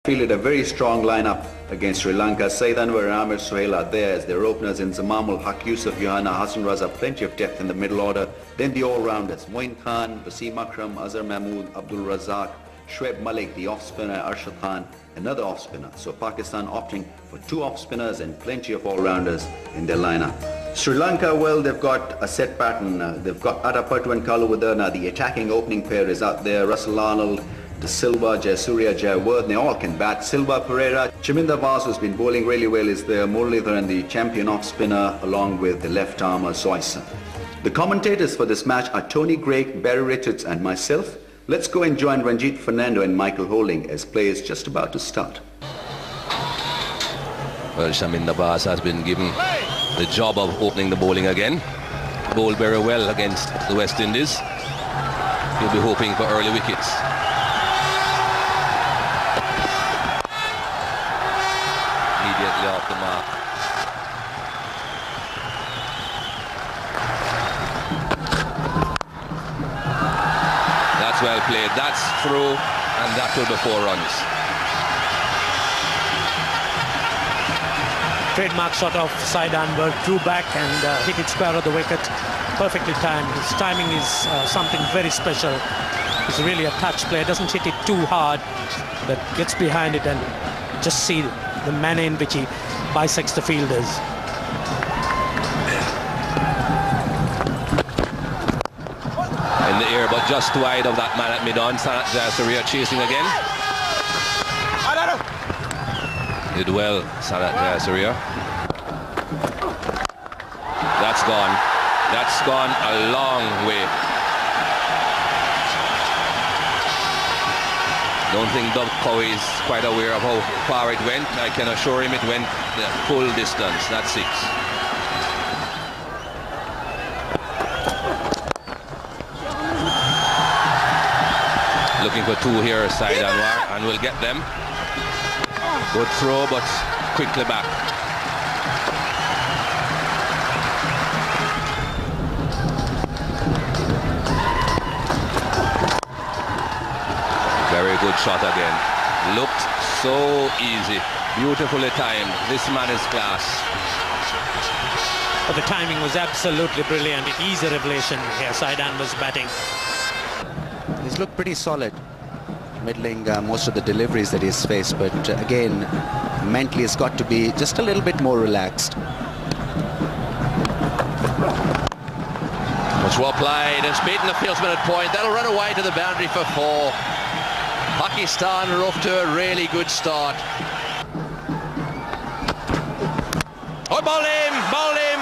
Fielded a very strong lineup against Sri Lanka. Saeed Anwar and Amir Sohail are there as their openers in Zamamul Haq, Yusuf, Johanna, Hassan Raza, plenty of depth in the middle order. Then the all-rounders, Moin Khan, Wasim Akram, Azhar Mahmood, Abdul Razak, Shoaib Malik, the off-spinner, Arshad Khan, another off-spinner. So Pakistan opting for 2 off-spinners and plenty of all-rounders in their lineup. Sri Lanka, well, they've got a set pattern. They've got Atapattu and Kaluwadana. The attacking opening pair is out there. Russell Arnold, De Silva, Jayasuriya, Jayawardeneh, they all can bat. Silva, Pereira, Chaminda Vaas, who's been bowling really well, is there. Muralidharan and the champion off-spinner, along with the left-armer Soyson. The commentators for this match are Tony Greig, Barry Richards and myself. Let's go and join Ranjit Fernando and Michael Holding as play is just about to start. Well, Chaminda Vaas has been given the job of opening the bowling again. Bowled very well against the West Indies. He'll be hoping for early wickets. Immediately off the mark. That's well played. That's through, and that will be 4 runs. Trademark shot of Saeed Anwar, drew back and hit it square of the wicket. Perfectly timed. His timing is something very special. He's really a touch player. Doesn't hit it too hard, but gets behind it and just see the manner in which he bisects the fielders. In the air, but just wide of that man at mid-on. Sanat Jayasuriya chasing again. Did well, Sanat Jayasuriya. That's gone. That's gone a long way. Don't think Doug Cowie is quite aware of how far it went. I can assure him it went the full distance. That's 6. Looking for 2 here, Saeed Anwar, and will get them. Good throw, but quickly back. Very good shot again. Looked so easy. Beautifully timed. This man is class. But the timing was absolutely brilliant. It is a revelation here. Saeed Anwar's batting. He's looked pretty solid, middling most of the deliveries that he's faced, but again, mentally it's got to be just a little bit more relaxed. It's well played. It's beaten the fieldsman at point. That'll run away to the boundary for 4. Pakistan are off to a really good start. Oh, bowl him!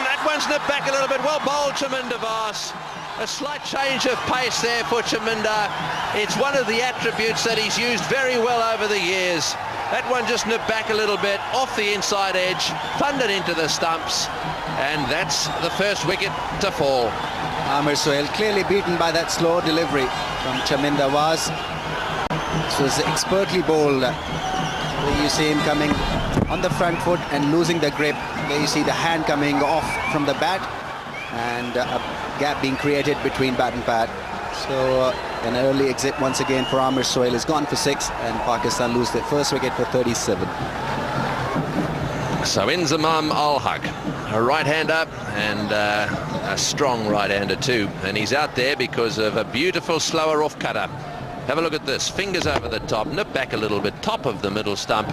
That one's nipped back a little bit. Well bowled, Chaminda Vaas. A slight change of pace there for Chaminda. It's one of the attributes that he's used very well over the years. That one just nipped back a little bit, off the inside edge, thundered into the stumps, and that's the first wicket to fall. Amir Sohail clearly beaten by that slow delivery from Chaminda Vaas. This was expertly bowled. There you see him coming on the front foot and losing the grip. There you see the hand coming off from the bat and a gap being created between bat and pad. So an early exit once again for Amir Sohail is gone for 6, and Pakistan lose their first wicket for 37. So in Zamam Al-Haq, a right-hander and a strong right-hander too, and he's out there because of a beautiful slower off cutter. Have a look at this, fingers over the top, nip back a little bit, top of the middle stump.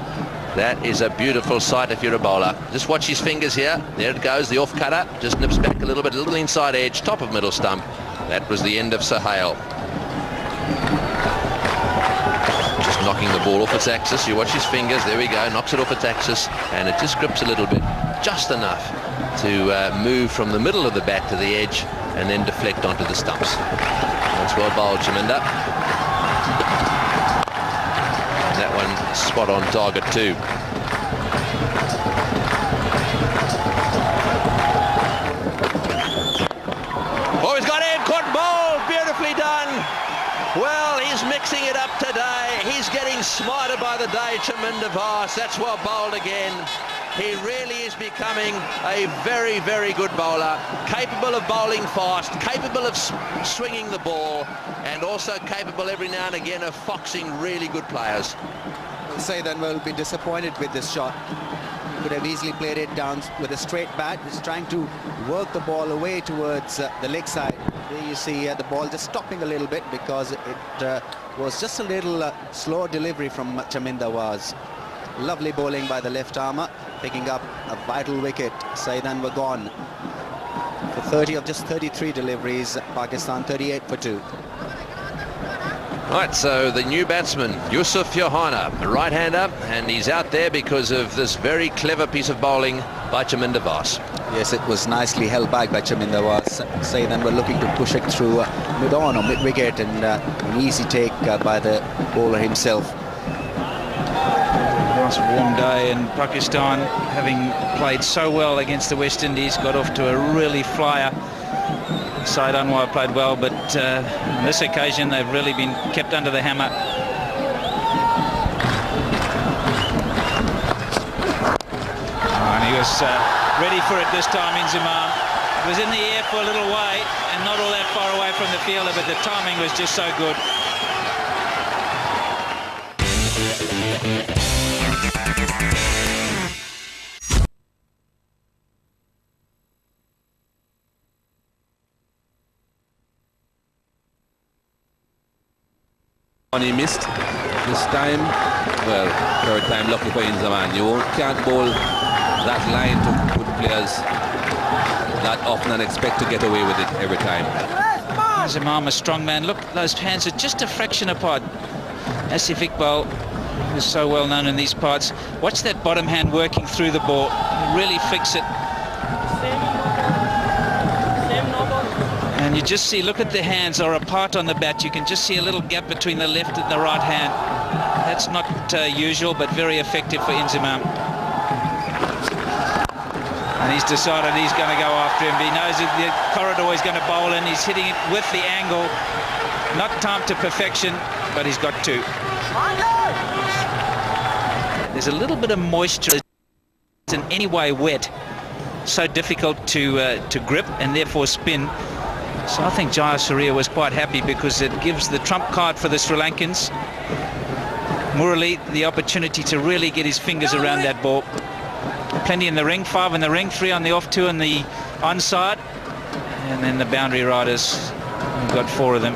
That is a beautiful sight if you're a bowler. Just watch his fingers here. There it goes, the off cutter. Just nips back a little bit, a little inside edge, top of middle stump. That was the end of Sohail. Just knocking the ball off its axis. You watch his fingers. There we go. Knocks it off its axis. And it just grips a little bit. Just enough to move from the middle of the bat to the edge and then deflect onto the stumps. That's well bowled, Chaminda. That one spot on target too. Oh, he's got it, caught ball, beautifully done. Well, he's mixing it up today. He's getting smarter by the day, Chaminda Vaas. That's well bowled again. He really is becoming a very, very good bowler, capable of bowling fast, capable of swinging the ball, and also capable every now and again of foxing really good players. Saidan will be disappointed with this shot. He could have easily played it down with a straight bat. He's trying to work the ball away towards the leg side. There you see the ball just stopping a little bit because it was just a little slow delivery from Chaminda Waz. Lovely bowling by the left armer, picking up a vital wicket. Saidan were gone for 30 of just 33 deliveries. Pakistan 38 for 2. Right, so the new batsman, Yusuf Johanna, a right-hander, and he's out there because of this very clever piece of bowling by Chaminda Waz. Yes, it was nicely held back by Chaminda Waz. Saidan were looking to push it through mid-on or mid-wicket, and an easy take by the bowler himself. Nice warm day, and Pakistan, having played so well against the West Indies, got off to a really flyer. Said Anwar played well, but on this occasion they've really been kept under the hammer. And he was ready for it this time in Zaman. It was in the air for a little way and not all that far away from the fielder, but the timing was just so good. He missed this time. Well, third time lucky for Inzaman. You can't bowl that line to good players that often and expect to get away with it every time. Zaman, a strong man. Look, those hands are just a fraction apart. Asif Iqbal is so well known in these parts. Watch that bottom hand working through the ball. Really fix it. And you just see, look at the hands are apart on the bat. You can just see a little gap between the left and the right hand. That's not usual, but very effective for Inzamam. And he's decided he's going to go after him. He knows that the corridor is going to bowl in. He's hitting it with the angle. Not timed to perfection, but he's got two. There's a little bit of moisture. It's in any way wet. So difficult to grip and therefore spin. So I think Jaya Surya was quite happy because it gives the trump card for the Sri Lankans, Murali, the opportunity to really get his fingers around that ball. Plenty in the ring, 5 in the ring, 3 on the off, 2 on the onside, and then the boundary riders, we've got 4 of them.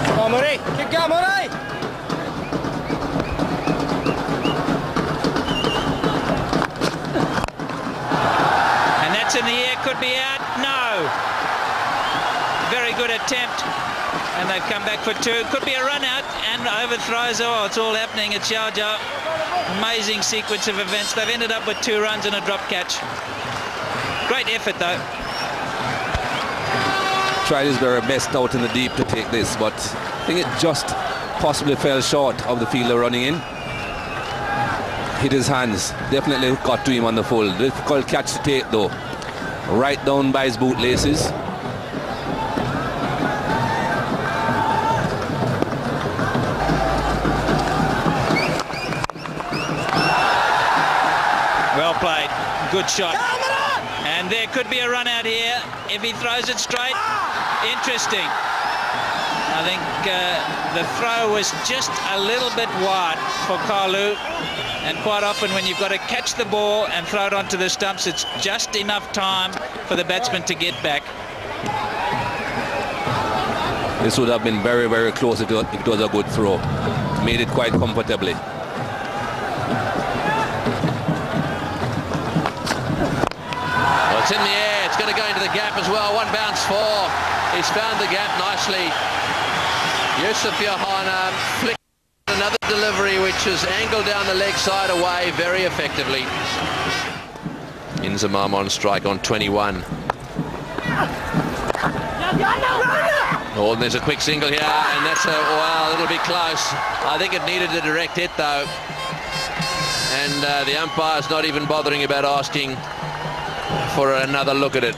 Come on, Murray, keep going, Murray! In the air, could be out. No. Very good attempt, and they've come back for 2. Could be a run out and overthrows. Oh, it's all happening at Sharjah. Amazing sequence of events. They've ended up with 2 runs and a drop catch. Great effort though. Tried his very best out in the deep to take this, but I think it just possibly fell short of the fielder running in. Hit his hands. Definitely got to him on the full. Difficult catch to take though. Right down by his bootlaces. Well played. Good shot. And there could be a run out here if he throws it straight. Interesting. I think the throw was just a little bit wide for Kalu. And quite often when you've got to catch the ball and throw it onto the stumps, it's just enough time for the batsman to get back. This would have been very, very close if it was a good throw. Made it quite comfortably. Well, it's in the air. It's going to go into the gap as well. 1 bounce 4. He's found the gap nicely. Yusuf Johanna flicked another delivery which is angled down the leg side away very effectively. Inzamam on strike on 21. Oh, and there's a quick single here, and that's well, it'll be close. I think it needed a direct hit though, and the umpire's not even bothering about asking for another look at it.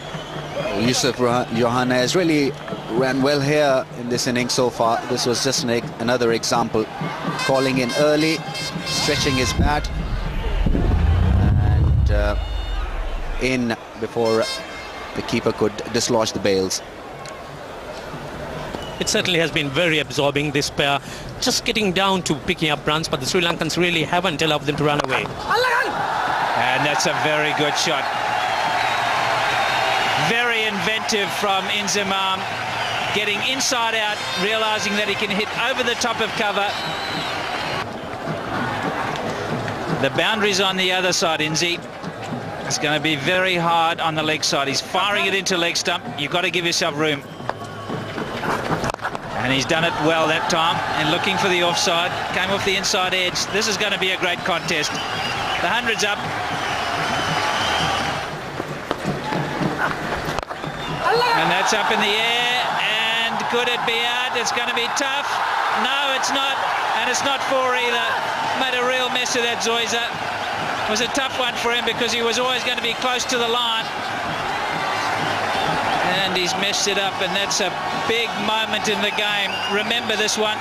Yusuf Johanna has really ran well here in this innings so far. This was just another example. Calling in early, stretching his bat, and in before the keeper could dislodge the bails. It certainly has been very absorbing, this pair. Just getting down to picking up runs, but the Sri Lankans really haven't allowed them to run away. And that's a very good shot. Very inventive from Inzamam. Getting inside out, realising that he can hit over the top of cover. The boundary's on the other side, Inzi. It's going to be very hard on the leg side. He's firing it into leg stump. You've got to give yourself room. And he's done it well that time. And looking for the offside. Came off the inside edge. This is going to be a great contest. The 100's up. And that's up in the air. And could it be out? It's going to be tough. No, it's not. And it's not 4 either. Made a real mess of that, Zoysa. It was a tough one for him because he was always going to be close to the line. And he's messed it up, and that's a big moment in the game. Remember this one.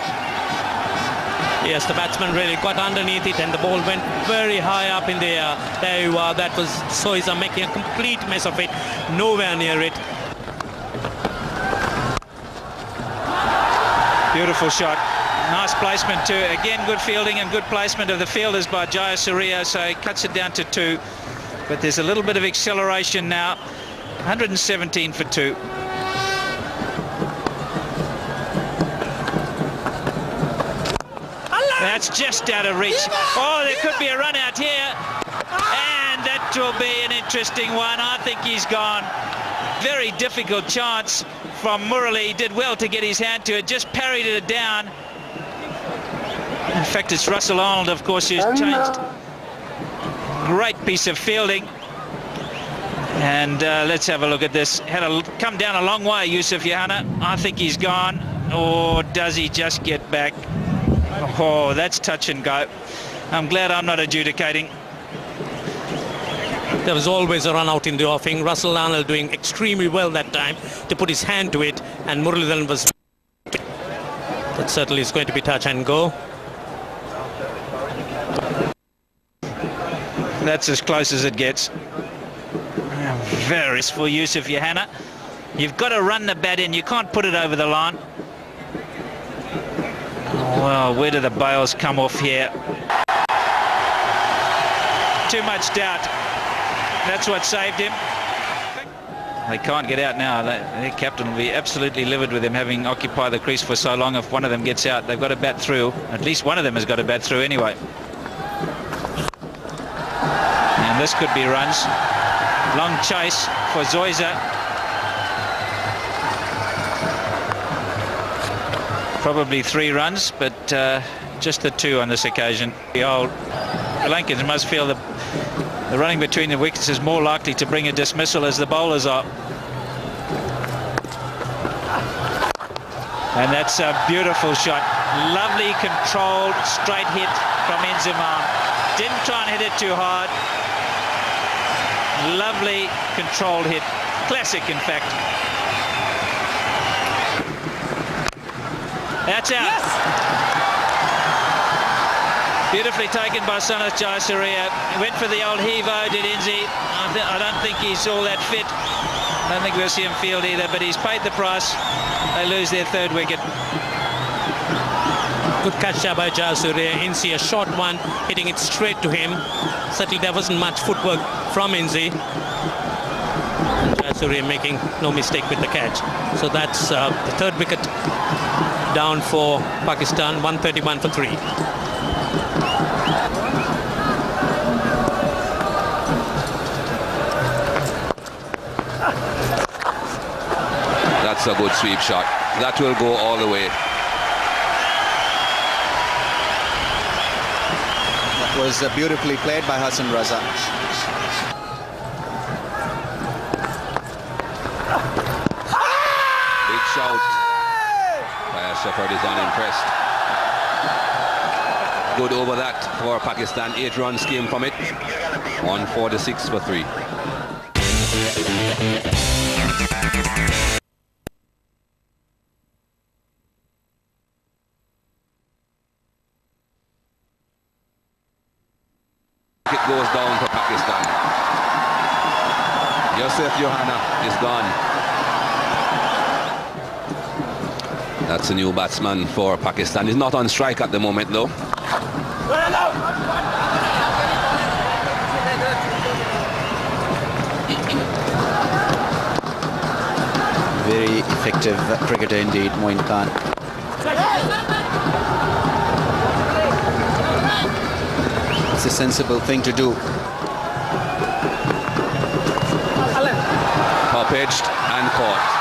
Yes, the batsman really got underneath it and the ball went very high up in the air. There you are. That was Zoysa making a complete mess of it. Nowhere near it. Beautiful shot. Nice placement too. Again, good fielding and good placement of the fielders by Jayasuriya, so he cuts it down to 2. But there's a little bit of acceleration now. 117 for 2. That's just out of reach. Oh, there could be a run out here. And that will be an interesting one. I think he's gone. Very difficult chance from Murali. He did well to get his hand to it, just parried it down. In fact, it's Russell Arnold, of course, who's changed. Great piece of fielding. And let's have a look at this. Had a come down a long way, Yusuf Yohana. I think he's gone. Or does he just get back? Oh, that's touch and go. I'm glad I'm not adjudicating. There was always a run out in the offing. Russell Arnold doing extremely well that time to put his hand to it, and Muralidharan was... That certainly is going to be touch and go. That's as close as it gets. Very for Yusuf Yohana. You've got to run the bat in. You can't put it over the line. Well, where do the bails come off here? Too much doubt. That's what saved him. They can't get out now. Their captain will be absolutely livid with him having occupied the crease for so long. If one of them gets out, they've got to bat through. At least one of them has got to bat through anyway. And this could be runs. Long chase for Zoysa. Probably 3 runs, but just the 2 on this occasion. The old Sri Lankans must feel that the running between the wickets is more likely to bring a dismissal as the bowlers are. And that's a beautiful shot. Lovely controlled straight hit from Inzamam. Didn't try and hit it too hard. Lovely controlled hit. Classic, in fact. That's out. Yes! Beautifully taken by Sanath Jayasuriya. Went for the old heave-o, did Inzi. I don't think he's all that fit. I don't think we'll see him field either, but he's paid the price. They lose their 3rd wicket. Good catch there by Jayasuriya. Inzi, a short one, hitting it straight to him. Certainly there wasn't much footwork from Inzi. Jayasuriya making no mistake with the catch. So that's the 3rd wicket down for Pakistan, 131 for 3. That's a good sweep shot. That will go all the way. That was beautifully played by Hassan Raza. Big shout. Shepherd is unimpressed. Good over that for Pakistan. 8 runs came from it. 146 for 3. It goes down for Pakistan. Yusuf Yohana is gone. That's a new batsman for Pakistan. He's not on strike at the moment, though. Very effective cricketer indeed, Moin Khan. It's a sensible thing to do. Top edged and caught.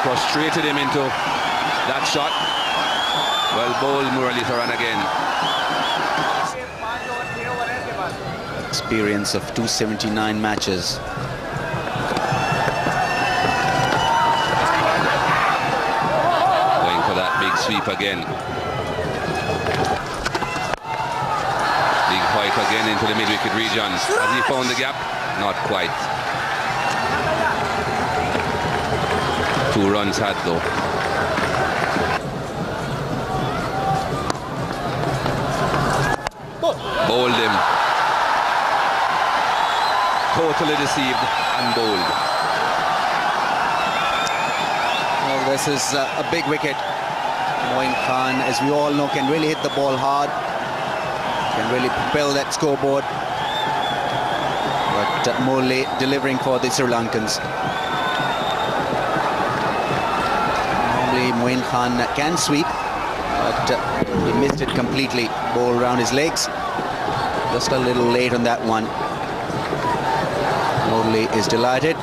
Frustrated him into that shot. Well bowled, Muralitharan again. Experience of 279 matches. Going for that big sweep again. Big fight again into the mid-wicket region. Has he found the gap? Not quite. 2 runs had though. Bowled him. Totally deceived and bowled. Well, this is a big wicket. Moin Khan, as we all know, can really hit the ball hard. Can really propel that scoreboard. But Murli delivering for the Sri Lankans. Normally Moin Khan can sweep, but he missed it completely. Ball around his legs. Just a little late on that one. Murli is delighted.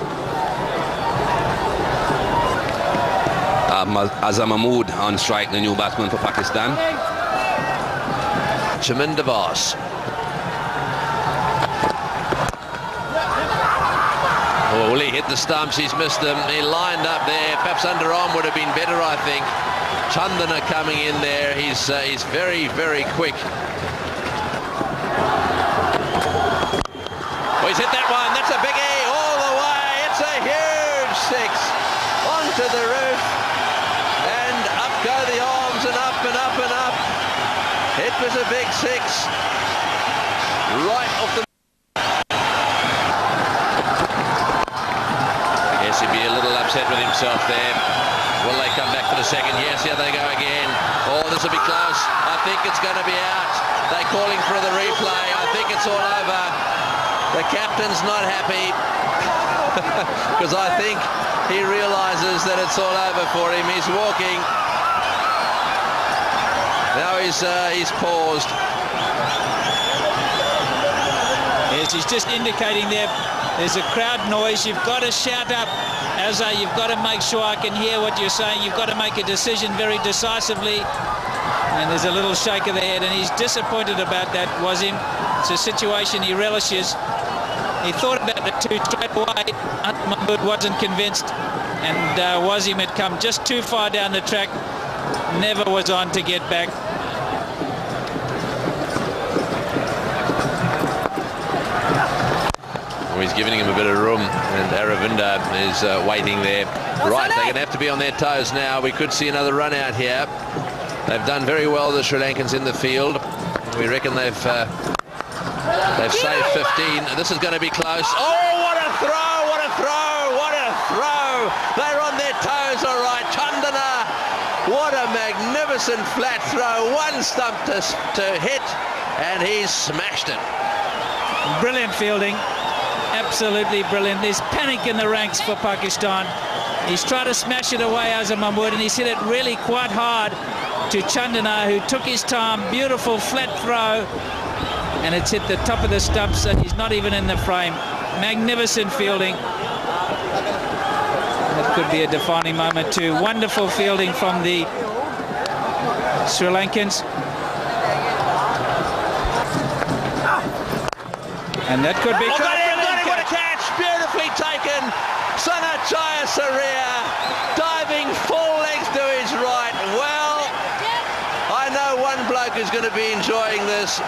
Azam Mahmood on strike, the new batsman for Pakistan. Chaminda Vas. Oh, well, he hit the stumps, he's missed them. He lined up there. Perhaps underarm would have been better, I think. Chandana coming in there. He's very, very quick. Oh, he's hit that one. That's a biggie all the way. It's a huge 6 onto the roof. And up go the arms and up and up and up. It was a big 6. Right off the... Yes, he'd be a little upset with himself there. Will they come back for the second? Yes, here they go again. Oh, this will be close. I think it's going to be out. They're calling for the replay. I think it's all over. The captain's not happy because I think he realizes that it's all over for him. He's walking. Now he's paused. Yes, he's just indicating there's a crowd noise. You've got to shout up, Azza. You've got to make sure I can hear what you're saying. You've got to make a decision very decisively. And there's a little shake of the head, and he's disappointed about that, Wasim. It's a situation he relishes. He thought about the 2 straight away. Mahmood wasn't convinced, and Wasim had come just too far down the track. Never was on to get back. Well, he's giving him a bit of room, and Aravinda is waiting there. Right, they're going to have to be on their toes now. We could see another run out here. They've done very well, the Sri Lankans in the field. We reckon they've saved 15. This is going to be close. Oh, what a throw! What a throw! What a throw! They're on their toes, all right. Chandana, what a magnificent flat throw. One stump to hit, and he's smashed it. Brilliant fielding. Absolutely brilliant. There's panic in the ranks for Pakistan. He's tried to smash it away, Azam Mahmood, and he's hit it really quite hard to Chandana, who took his time. Beautiful flat throw, and it's hit the top of the stumps, and he's not even in the frame. Magnificent fielding. That could be a defining moment too. Wonderful fielding from the Sri Lankans. And that could be... Got him, what a catch! Beautifully taken. Sanat Jayasuriya diving full length to his right. Well, I know one bloke who's going to be enjoying this.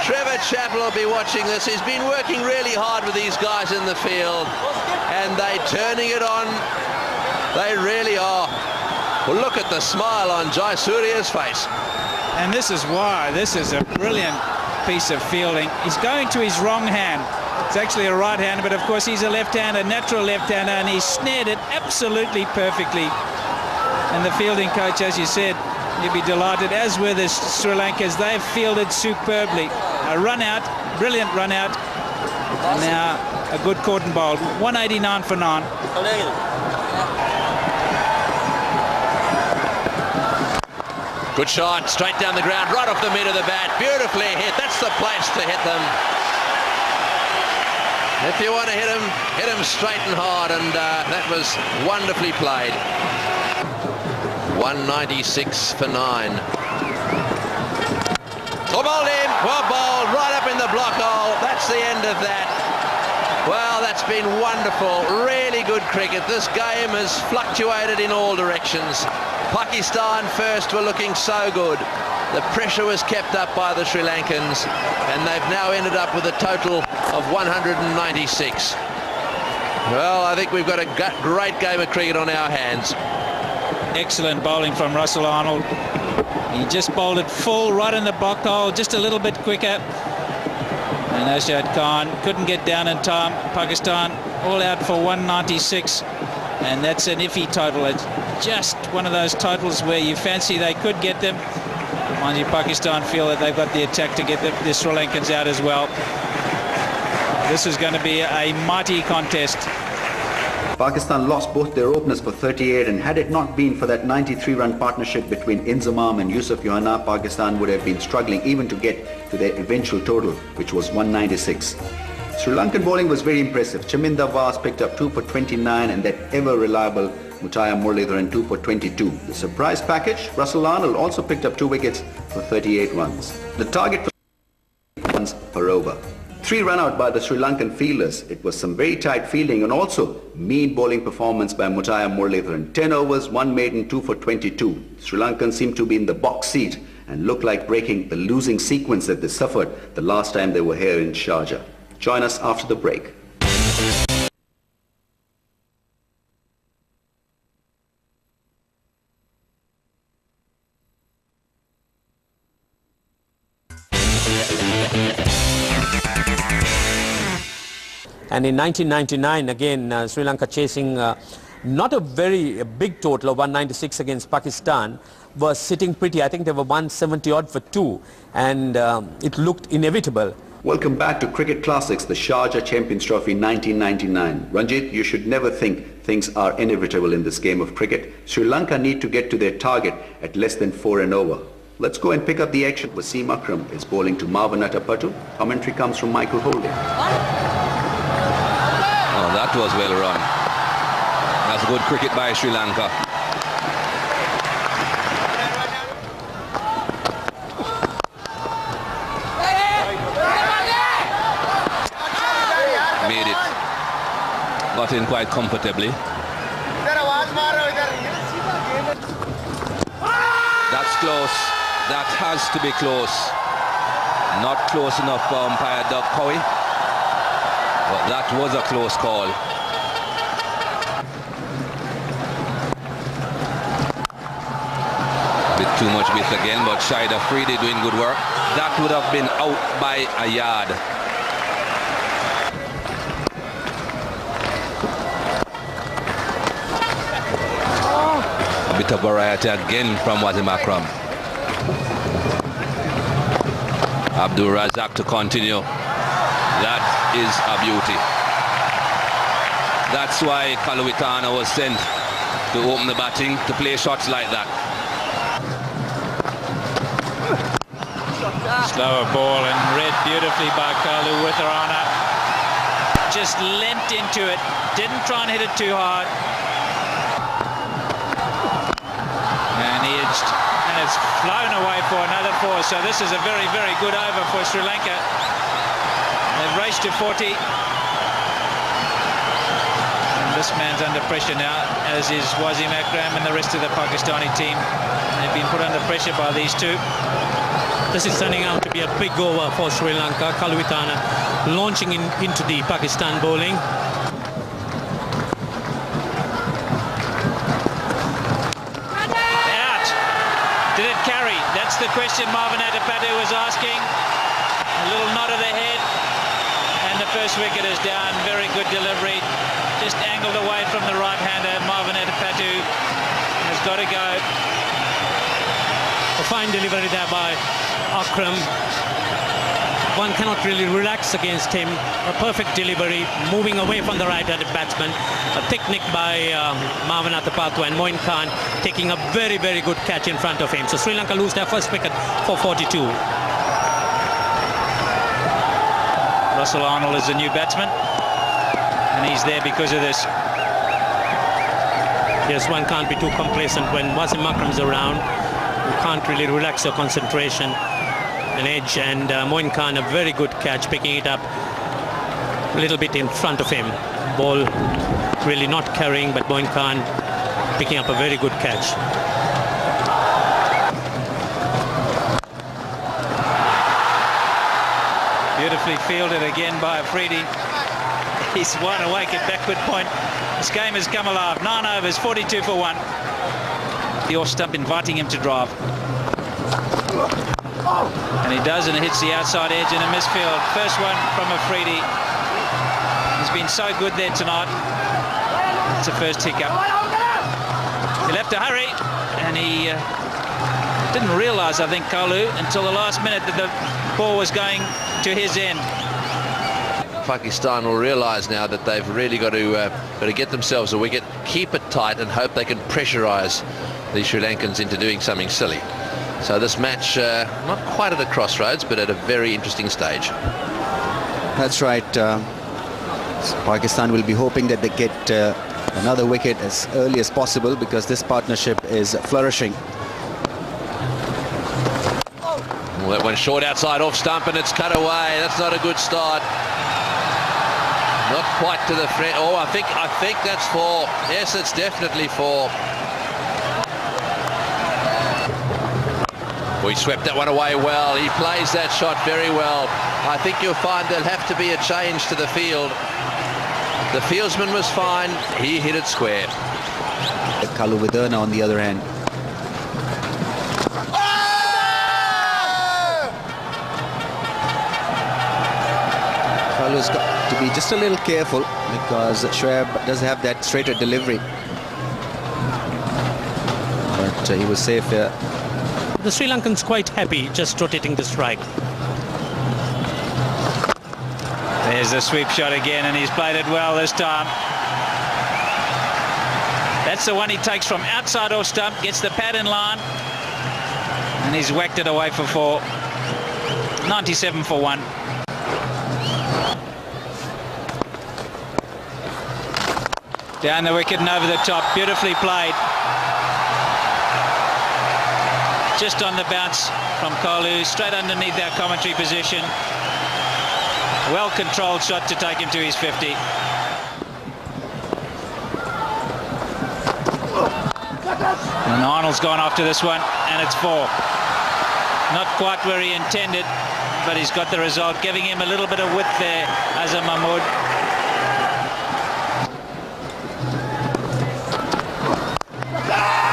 Trevor Chappell will be watching this. He's been working really hard with these guys in the field, and they're turning it on. They really are. Well, look at the smile on Jayasuriya's face. And this is why this is a brilliant piece of fielding. He's going to his wrong hand. It's actually a right hander, but of course he's a left-hander, natural left-hander, and he snared it absolutely perfectly. And the fielding coach, as you said, you'd be delighted, as were the Sri Lankans. They've fielded superbly. A run out, brilliant run out. And now a good caught and bowled. 189 for 9. Good shot, straight down the ground, right off the mid of the bat. Beautifully hit. That's the place to hit them. If you want to hit them straight and hard, and that was wonderfully played. 196 for 9. Well bowled in, well bowled, right up in the block hole. That's the end of that. Well, that's been wonderful. Really good cricket. This game has fluctuated in all directions. Pakistan first were looking so good. The pressure was kept up by the Sri Lankans, and they've now ended up with a total of 196. Well, I think we've got a great game of cricket on our hands. Excellent bowling from Russell Arnold. He just bowled it full right in the block hole, just a little bit quicker. And Ashad Khan couldn't get down in time. Pakistan all out for 196, and that's an iffy total. It's just one of those totals where you fancy they could get them. Mind you, Pakistan feel that they've got the attack to get the Sri Lankans out as well. This is going to be a mighty contest. Pakistan lost both their openers for 38, and had it not been for that 93-run partnership between Inzamam and Yusuf Yohana, Pakistan would have been struggling even to get to their eventual total, which was 196. Sri Lankan bowling was very impressive. Chaminda Vas picked up 2 for 29, and that ever-reliable Muttiah Muralitharan 2 for 22. The surprise package, Russell Arnold also picked up 2 wickets for 38 runs. The target for runs per over. 3 run out by the Sri Lankan fielders. It was some very tight fielding and also mean bowling performance by Muttiah Muralitharan. 10 overs, 1 maiden, 2 for 22. Sri Lankan seemed to be in the box seat and looked like breaking the losing sequence that they suffered the last time they were here in Sharjah. Join us after the break. And in 1999, again, Sri Lanka chasing not a very big total of 196 against Pakistan, was sitting pretty. I think they were 170 odd for 2, and it looked inevitable. Welcome back to Cricket Classics, the Sharjah Champions Trophy 1999. Ranjit, you should never think things are inevitable in this game of cricket. Sri Lanka need to get to their target at less than 4 and over. Let's go and pick up the action. Wasim Akram is bowling to Marvan Atapattu. Commentary comes from Michael Holding. Oh, that was well run. That's good cricket by Sri Lanka. Made it. Got in quite comfortably. That's close. That has to be close. Not close enough for umpire Doug Cowie. But that was a close call. A bit too much width again, but Shahid Afridi doing good work. That would have been out by a yard. A bit of variety again from Wasim Akram. Abdul Razak to continue. That is a beauty. That's why Kalawitana was sent to open the batting, to play shots like that. Slower ball and read beautifully by Kalawitana. Just leapt into it. Didn't try and hit it too hard. And he edged. And it's flown away for another 4. So this is a very, very good over for Sri Lanka. They've raced to 40. And this man's under pressure now, as is Wasim Akram and the rest of the Pakistani team. They've been put under pressure by these two. This is turning out to be a big over for Sri Lanka. Kalawitana launching into the Pakistan bowling. Out. Did it carry? That's the question Marvan Atapattu was asking. A little nod of the head. And the first wicket is down. Very good delivery. Just angled away from the right-hander. Marvan Atapattu has got to go. A fine delivery there by Akram. One cannot really relax against him. A perfect delivery, moving away from the right-handed batsman. A thick nick by Marwan Athapattu, and Moin Khan taking a very, very good catch in front of him. So Sri Lanka lose their first wicket for 42. Russell Arnold is the new batsman, and he's there because of this. Yes, one can't be too complacent when Wasim Akram's around. You can't really relax your concentration. An edge, and Moin Khan a very good catch, picking it up a little bit in front of him. Ball really not carrying, but Moin Khan picking up a very good catch. Beautifully fielded again by Afridi. He's wide awake at backward point. This game has come alive. 9 overs, 42 for 1. The off stump inviting him to drive. And he does, and it hits the outside edge in a misfield. First one from Afridi. He's been so good there tonight. It's a first hiccup. He'll have to hurry, and he didn't realise, I think, Kalu, until the last minute that the ball was going to his end. Pakistan will realise now that they've really got to get themselves a wicket, keep it tight, and hope they can pressurise the Sri Lankans into doing something silly. So this match, not quite at a crossroads, but at a very interesting stage. That's right. Pakistan will be hoping that they get another wicket as early as possible, because this partnership is flourishing. Well, that one short outside off stump, and it's cut away. That's not a good start. Not quite to the front. Oh, I think that's 4. Yes, it's definitely 4. Well, he swept that one away well. He plays that shot very well. I think you'll find there'll have to be a change to the field. The fieldsman was fine. He hit it square. Kalu Vidurna on the other hand. Kalu's got to be just a little careful, because Shoaib does have that straighter delivery. But he was safe here. The Sri Lankans quite happy just rotating the strike. There's the sweep shot again, and he's played it well this time. That's the one he takes from outside off stump, gets the pad in line, and he's whacked it away for 4. 97 for 1. Down the wicket and over the top, beautifully played. Just on the bounce from Kalu, straight underneath our commentary position. Well-controlled shot to take him to his 50. And Arnold's gone after this one, and it's 4. Not quite where he intended, but he's got the result, giving him a little bit of width there, Azam Mahmood.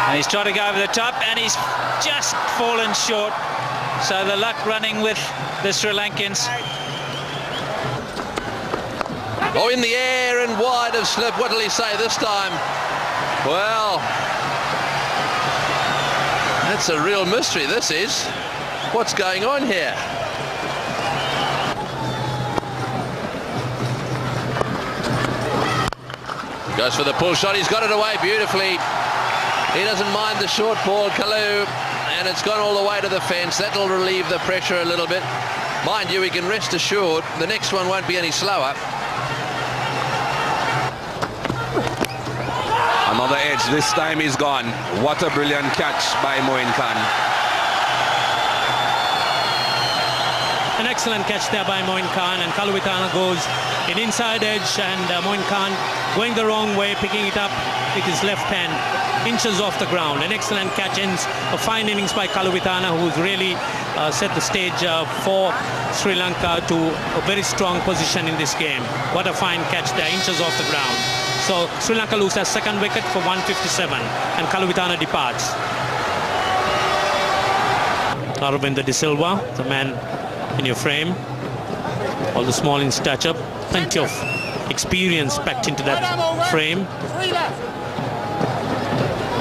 And he's trying to go over the top, and he's just fallen short. So the luck running with the Sri Lankans. Oh, in the air and wide of slip. What will he say this time? Well, that's a real mystery, this is. What's going on here? Goes for the pull shot. He's got it away beautifully. He doesn't mind the short ball, Kalu, and it's gone all the way to the fence. That'll relieve the pressure a little bit. Mind you, we can rest assured the next one won't be any slower. Another edge. This time he's gone. What a brilliant catch by Moin Khan. An excellent catch there by Moin Khan, and Kalu Vidurna goes in inside edge, and Moin Khan going the wrong way, picking it up with his left hand, inches off the ground. An excellent catch, ends a fine innings by Kalu Vidurna, who's really set the stage for Sri Lanka to a very strong position in this game. What a fine catch there, inches off the ground. So Sri Lanka loses their second wicket for 157, and Kalu Vidurna departs. Aravinda De Silva, the man in your frame, although small in stature, plenty of experience packed into that frame.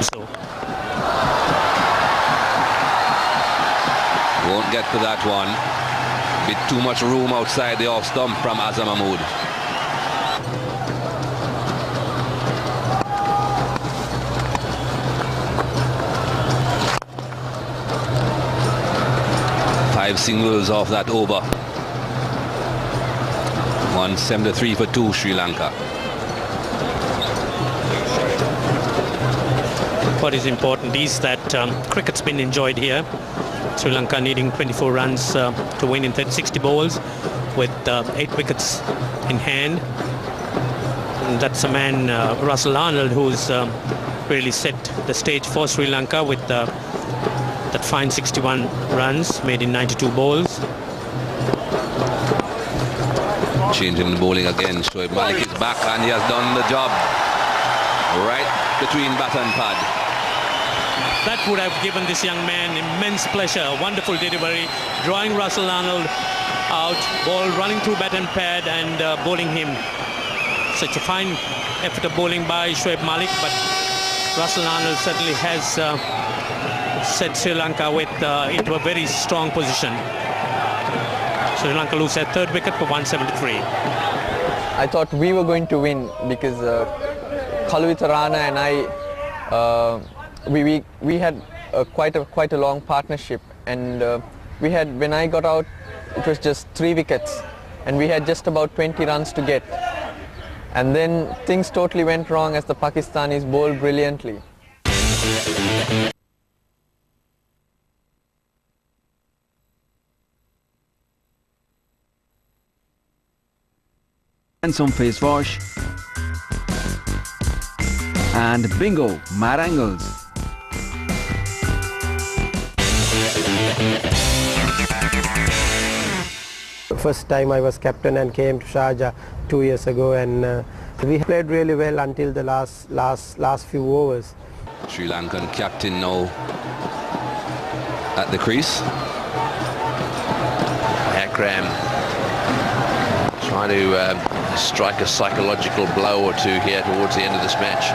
So get to that one. Bit too much room outside the off stump from Azam Mahmood. Five singles off that over. 173 for 2 Sri Lanka. What is important is that cricket's been enjoyed here. Sri Lanka needing 24 runs to win in 60 balls with 8 wickets in hand. And that's a man, Russell Arnold, who's really set the stage for Sri Lanka with that fine 61 runs made in 92 balls. Changing the bowling again. Shoaib Malik is back and he has done the job. Right between bat and pad. That would have given this young man immense pleasure. Wonderful delivery, drawing Russell Arnold out, ball running through bat and pad and bowling him. Such a fine effort of bowling by Shoaib Malik, but Russell Arnold certainly has set Sri Lanka into a very strong position. Sri Lanka lose their 3rd wicket for 173. I thought we were going to win because Kaluvitarana and I, we had quite a long partnership, and when I got out, it was just 3 wickets, and we had just about 20 runs to get, and then things totally went wrong as the Pakistanis bowled brilliantly. And some face wash, and bingo, mad angles. First time I was captain and came to Sharjah 2 years ago, and we played really well until the last few overs. Sri Lankan captain now at the crease. Akram trying to strike a psychological blow or two here towards the end of this match.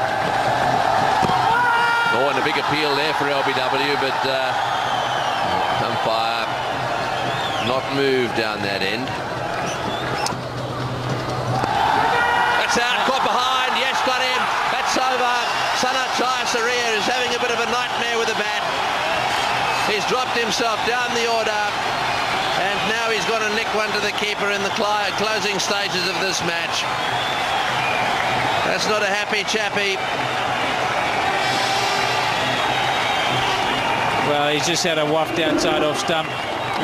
Oh, and a big appeal there for LBW, but umpire not moved down that end. That's out, caught behind, yes, got him, that's over. Sanat Jayasuriya is having a bit of a nightmare with the bat. He's dropped himself down the order, and now he's got to nick one to the keeper in the closing stages of this match. That's not a happy chappy. Well, he's just had a waft outside off stump.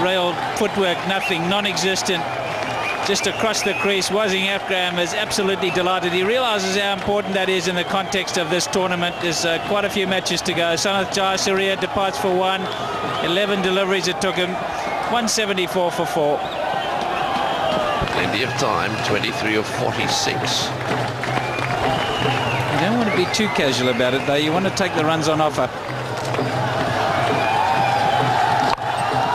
Real footwork, nothing, non-existent. Just across the crease. Wazim Akram is absolutely delighted. He realises how important that is in the context of this tournament. There's quite a few matches to go. Sanat Jayasuriya departs for 1. 11 deliveries it took him. 174 for 4. Plenty of time, 23 of 46. You don't want to be too casual about it, though. You want to take the runs on offer.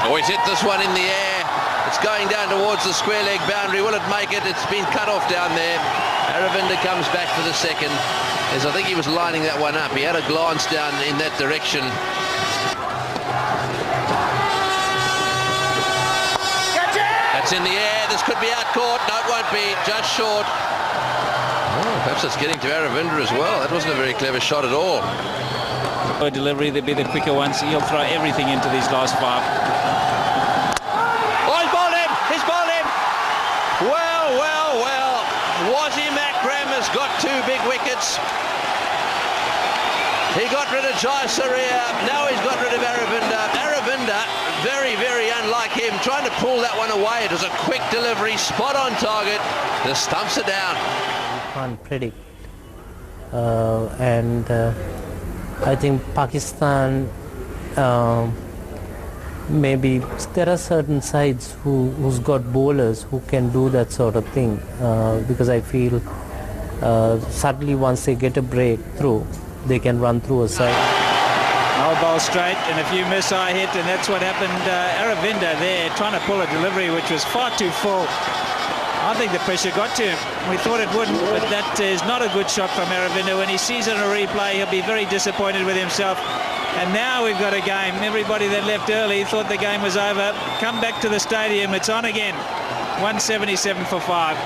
Oh, he's hit this one in the air. It's going down towards the square leg boundary. Will it make it? It's been cut off down there. Aravinda comes back for the second, as I think he was lining that one up. He had a glance down in that direction. That's in the air. This could be out caught. No, it won't be. Just short. Oh, perhaps it's getting to Aravinda as well. That wasn't a very clever shot at all. Delivery, they'll be the quicker ones. He'll throw everything into these last 5. Oh, he's bowled him! He's bowled him! Well, well, well. Wazim Akram has got 2 big wickets. He got rid of Jayasuriya. Now he's got rid of Aravinda. Aravinda, very, very unlike him, trying to pull that one away. It was a quick delivery, spot on target. The stumps are down. You can't predict. I think Pakistan, maybe there are certain sides who's got bowlers who can do that sort of thing, because I feel suddenly once they get a break through, they can run through a side. No ball straight, and if you miss, I hit, and that's what happened. Aravinda there trying to pull a delivery which was far too full. I think the pressure got to him. We thought it wouldn't, but that is not a good shot from Aravinda. When he sees it on a replay, he'll be very disappointed with himself. And now we've got a game. Everybody that left early thought the game was over. Come back to the stadium. It's on again. 177 for 5.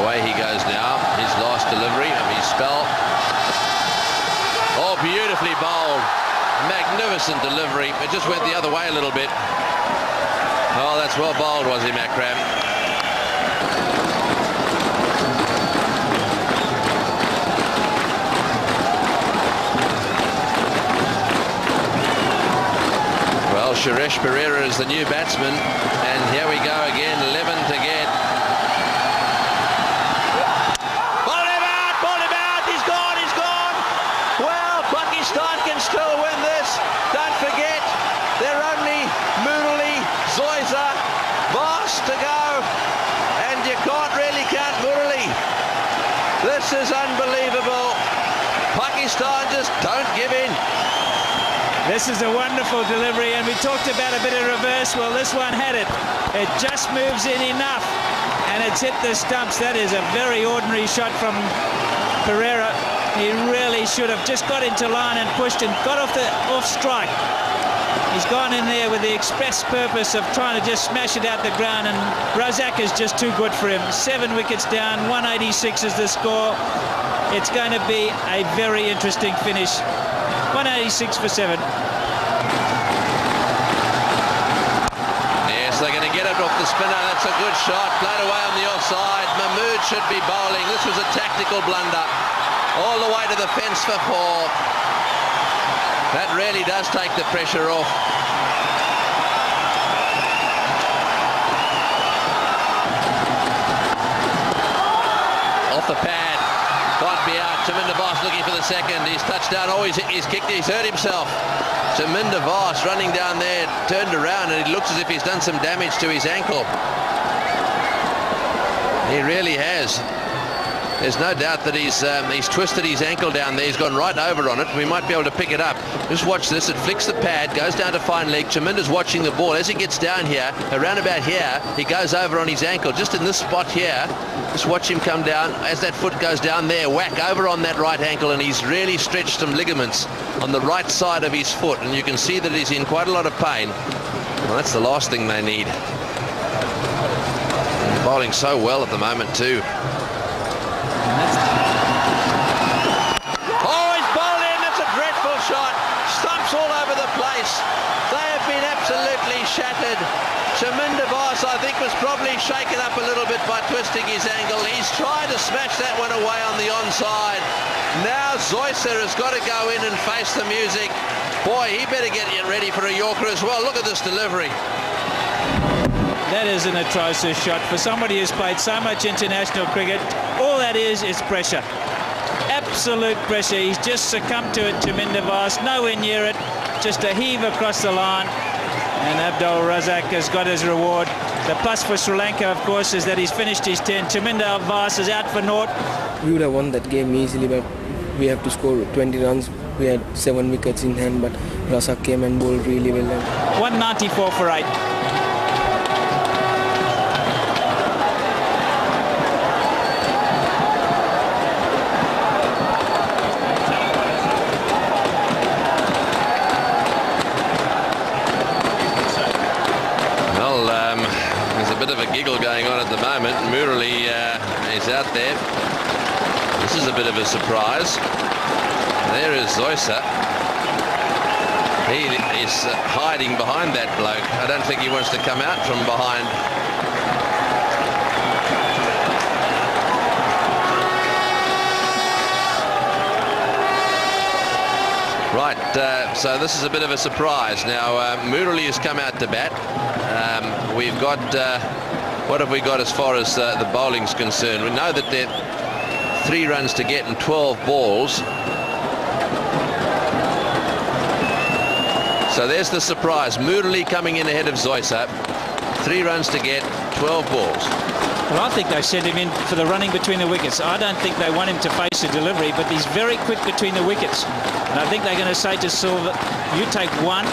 Away he goes now. His last delivery of his spell. Oh, beautifully bowled. Magnificent delivery. It just went the other way a little bit. Oh, that's well bowled, was he, Makram? Well, Suresh Pereira is the new batsman, and here we go again, 11 to get. Ball him out, he's gone. Well, Pakistan can still win this. Don't forget, they're only Murali, Zoysa, Vs to go, and you can't really count Murali. This is unbelievable. Pakistan just don't give in. This is a wonderful delivery, and we talked about a bit of reverse. Well, this one had it. It just moves in enough, and it's hit the stumps. That is a very ordinary shot from Pereira. He really should have just got into line and pushed and got off strike. He's gone in there with the express purpose of trying to just smash it out the ground, and Razak is just too good for him. 7 wickets down, 186 is the score. It's going to be a very interesting finish. 186 for 7. Yes, they're going to get it off the spinner. That's a good shot. Played away on the offside. Mahmood should be bowling. This was a tactical blunder. All the way to the fence for 4. That really does take the pressure off. Off the pad. Can't be out. Chaminda Vos looking for the second. He's touched down. Oh, he's kicked. He's hurt himself. Chaminda Vos running down there, turned around, and it looks as if he's done some damage to his ankle. He really has. There's no doubt that he's twisted his ankle down there. He's gone right over on it. We might be able to pick it up. Just watch this. It flicks the pad, goes down to fine leg. Chaminda's watching the ball. As he gets down here, around about here, he goes over on his ankle. Just in this spot here, just watch him come down. As that foot goes down there, whack over on that right ankle, and he's really stretched some ligaments on the right side of his foot. And you can see that he's in quite a lot of pain. Well, that's the last thing they need. And bowling so well at the moment too. Oh, he's bowled in. That's a dreadful shot. Stumps all over the place. They have been absolutely shattered. Chaminda Vos, I think, was probably shaken up a little bit by twisting his ankle. He's tried to smash that one away on the onside. Now Zoysa has got to go in and face the music. Boy, he better get ready for a Yorker as well. Look at this delivery. That is an atrocious shot for somebody who's played so much international cricket. All that is pressure. Absolute pressure. He's just succumbed to it, Chaminda Vos. Nowhere near it. Just a heave across the line. And Abdul Razak has got his reward. The plus for Sri Lanka, of course, is that he's finished his 10. Chaminda Vos is out for naught. We would have won that game easily, but we have to score 20 runs. We had 7 wickets in hand, but Razak came and bowled really well. 194 for 8. Giggle going on at the moment. Murali is out there. This is a bit of a surprise. There is Zoysa. He is hiding behind that bloke. I don't think he wants to come out from behind. Right, so this is a bit of a surprise. Now, Murali has come out to bat. We've got, what have we got as far as the bowling's concerned? We know that they're 3 runs to get and 12 balls. So there's the surprise. Murali coming in ahead of Zoysa. 3 runs to get, 12 balls. Well, I think they sent him in for the running between the wickets. I don't think they want him to face a delivery, but he's very quick between the wickets. And I think they're going to say to Silva, you take 1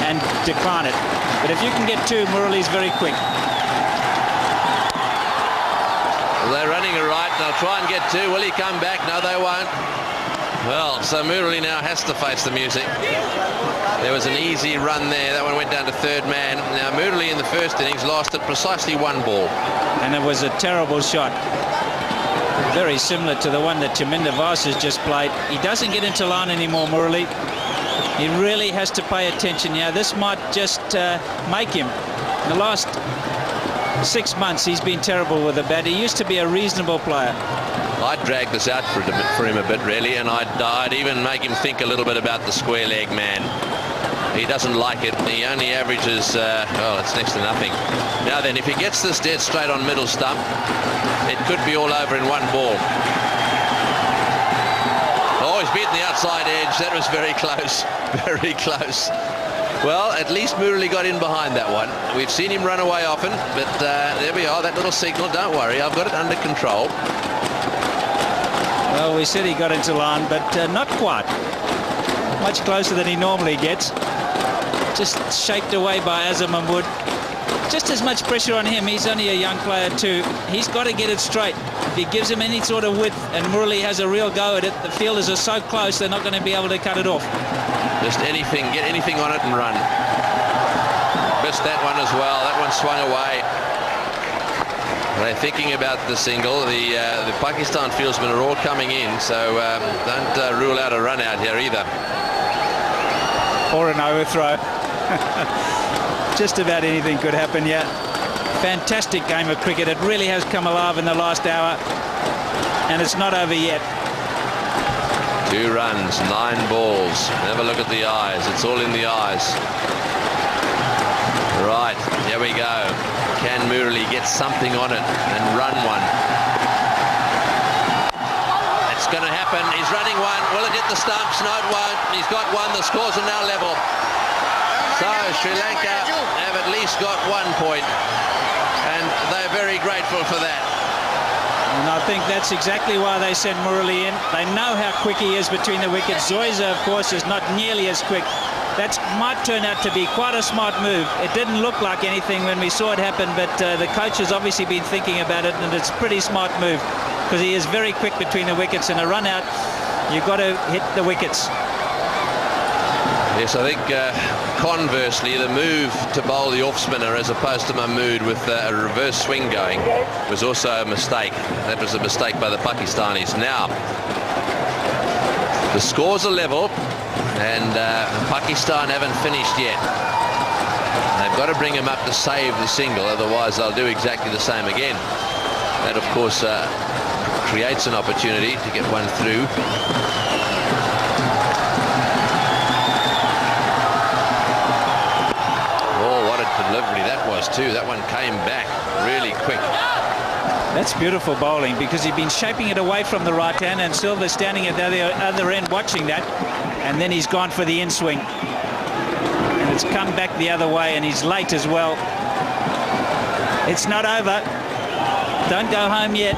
and decline it. But if you can get 2, Murali's very quick. Well, they're running it right. They'll try and get 2. Will he come back? No, they won't. Well, so Murali now has to face the music. There was an easy run there. That one went down to third man. Now Murali in the first innings lasted precisely one ball. And it was a terrible shot. Very similar to the one that Chaminda Vos has just played. He doesn't get into line anymore, Murali. He really has to pay attention now. This might just make him. In the last 6 months, he's been terrible with the bat. He used to be a reasonable player. I'd drag this out for him a bit, really, and I'd even make him think a little bit about the square leg man. He doesn't like it. He only averages, well, it's next to nothing. Now then, if he gets this dead straight on middle stump, it could be all over in one ball. Oh, he's beaten the outside edge. That was very close, very close. Well, at least Murali got in behind that one. We've seen him run away often, but there we are, that little signal. Don't worry, I've got it under control. Well, we said he got into line, but not quite. Much closer than he normally gets. Just shaped away by Azam Mahmood. Just as much pressure on him. He's only a young player too. He's got to get it straight. If he gives him any sort of width and Murali has a real go at it, the fielders are so close they're not going to be able to cut it off. Just anything, get anything on it and run. Missed that one as well. That one swung away. They're thinking about the single. The Pakistan fieldsmen are all coming in, so don't rule out a run out here either. Or an overthrow. Just about anything could happen, yeah. Fantastic game of cricket. It really has come alive in the last hour, and it's not over yet. 2 runs, 9 balls. Never look at the eyes. It's all in the eyes. Right, here we go. Can Murali get something on it and run one? It's going to happen. He's running one. Will it hit the stumps? No, it won't. He's got one. The scores are now level. So Sri Lanka have at least got 1 point, and they're very grateful for that. And I think that's exactly why they sent Murali in. They know how quick he is between the wickets. Zoysa, of course, is not nearly as quick. That might turn out to be quite a smart move. It didn't look like anything when we saw it happen, but the coach has obviously been thinking about it, and it's a pretty smart move because he is very quick between the wickets. In a run out, you've got to hit the wickets. Yes, I think conversely, the move to bowl the off-spinner as opposed to Mahmood with a reverse swing going was also a mistake. That was a mistake by the Pakistanis. Now, the scores are level, and Pakistan haven't finished yet. They've got to bring him up to save the single, otherwise they'll do exactly the same again. That, of course, creates an opportunity to get one through. Delivery that was too. That one came back really quick. That's beautiful bowling because he'd been shaping it away from the right hand, and Silver's standing at the other end watching that, and then he's gone for the in swing, and it's come back the other way, and he's late as well. It's not over. Don't go home yet.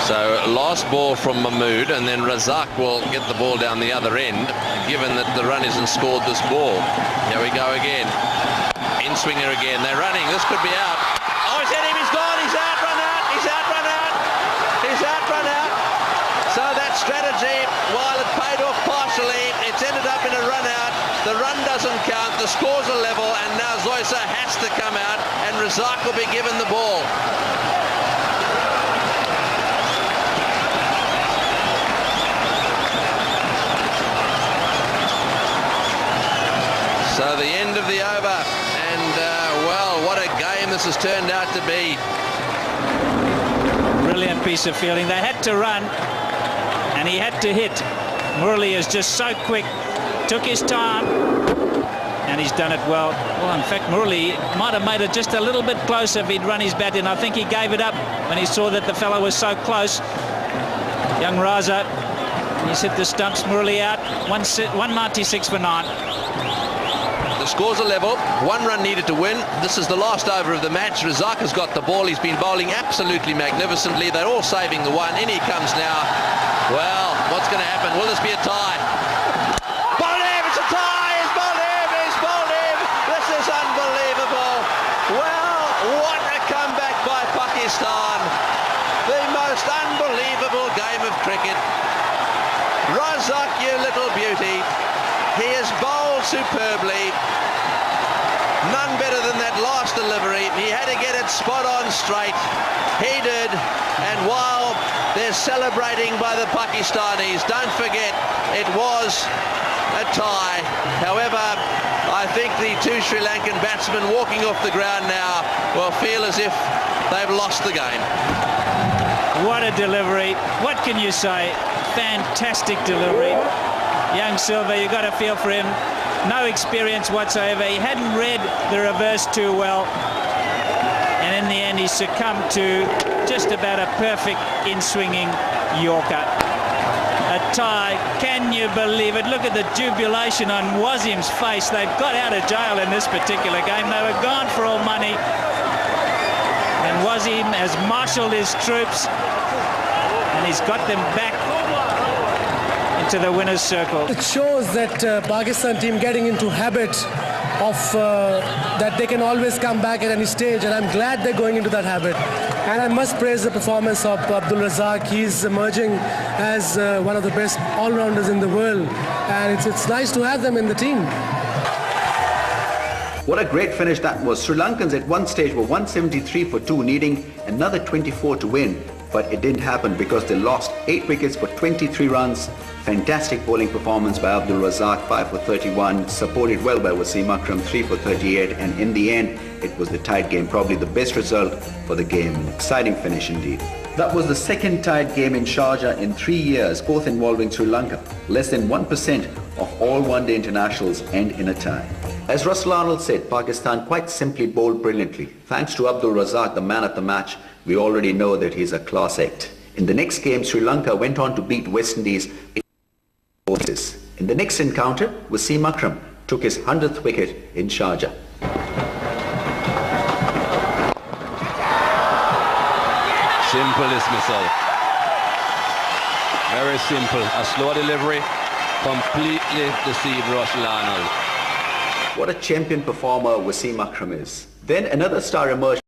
So last ball from Mahmood, and then Razak will get the ball down the other end, given that the run isn't scored this ball. Here we go again. In-swinger again. They're running. This could be out. Oh, he's hit him. He's gone. He's out. Run out. He's out. Run out. He's out. Run out. So that strategy, while it paid off partially, it's ended up in a run out. The run doesn't count. The scores are level, and now Zoysa has to come out, and Razak will be given the ball. So the end of the over, and well, what a game this has turned out to be. Brilliant piece of fielding. They had to run, and he had to hit. Murali is just so quick, took his time, and he's done it well. Well, in fact, Murali might have made it just a little bit closer if he'd run his bat in. I think he gave it up when he saw that the fellow was so close. Young Raza, he's hit the stumps. Murali out, 196 for 9. The scores are level. 1 run needed to win. This is the last over of the match. Razak has got the ball. He's been bowling absolutely magnificently. They're all saving the one. In he comes now. Well, what's going to happen? Will this be a tie? Bowled him! It's a tie! He's bowled him! He's bowled him! This is unbelievable. most unbelievable game of cricket. Razak, you little beauty. He has bowled superbly. None better than that last delivery. He had to get it spot on straight. He did. And while they're celebrating by the Pakistanis, don't forget it was a tie. However, I think the two Sri Lankan batsmen walking off the ground now will feel as if they've lost the game. What a delivery. What can you say? Fantastic delivery. Young Silva, you've got to feel for him. No experience whatsoever. He hadn't read the reverse too well. And in the end, he succumbed to just about a perfect in-swinging Yorker. A tie. Can you believe it? Look at the jubilation on Wasim's face. They've got out of jail in this particular game. They were gone for all money. And Wasim has marshalled his troops. And he's got them back into the winner's circle. It shows that Pakistan team getting into habit of that they can always come back at any stage, and I'm glad they're going into that habit. And I must praise the performance of Abdul Razak. He's emerging as one of the best all-rounders in the world, and it's nice to have them in the team. What a great finish that was. Sri Lankans at one stage were 173 for 2, needing another 24 to win. But it didn't happen because they lost 8 wickets for 23 runs. Fantastic bowling performance by Abdul Razak, 5 for 31, supported well by Wasim Akram, 3 for 38, and in the end, it was the tied game, probably the best result for the game. An exciting finish indeed. That was the second tied game in Sharjah in 3 years, both involving Sri Lanka. Less than 1% of all one-day internationals end in a tie. As Russell Arnold said, Pakistan quite simply bowled brilliantly. Thanks to Abdul Razak, the man of the match, we already know that he's a class act. In the next game, Sri Lanka went on to beat West Indies. In the next encounter, Wasim Akram took his 100th wicket in Sharjah. Simple dismissal. Very simple. A slow delivery. Completely deceived Russell Arnold. What a champion performer Wasim Akram is. Then another star emerged.